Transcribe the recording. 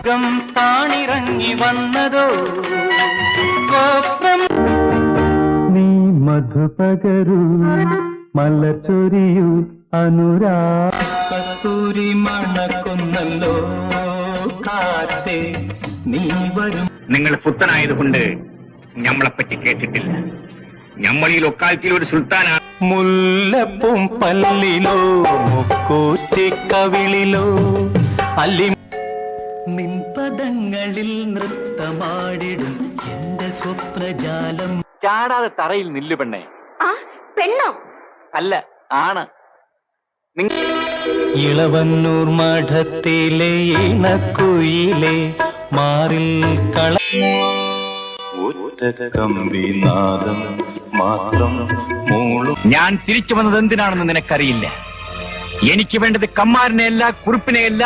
സ്വർഗം താണിറങ്ങി വന്നതോ സ്വപ്നം. നീ മധുപകരൂ മലച്ചൊരിയൂ കസ്തൂരി മണക്കുന്നല്ലോ കാറ്റേ നീ വരും. നിങ്ങൾ പുത്തനായതുകൊണ്ട് ഞമ്മളെപ്പറ്റി കേട്ടിട്ടില്ല. ഞമ്മൾ ഈ ലൊക്കാലിറ്റിയിൽ ഒരു സുൽത്താനാണ്. മുല്ലപ്പും പല്ലിലോ മുക്കൂറ്റിക്കവിളിലോ അല്ലി നിൻപദങ്ങളിൽ നൃത്തമാടിടും എന്റെ സ്വപ്നജാലം. ചാടാതെ തറയിൽ നില്ലു പെണ്ണേ. പെണ്ണോ? അല്ല, ആണ്. ഇളവന്നൂർ മഠത്തിലെ ഇണക്കുയിലെ മാറിൽ കള കമ്പിനാദം മാത്രം മൂളും. ഞാൻ തിരിച്ചു വന്നത് എന്തിനാണെന്ന് നിനക്കറിയില്ല. എനിക്ക് വേണ്ടത് കമ്മാരനെയല്ല, കുറിപ്പിനെയല്ല.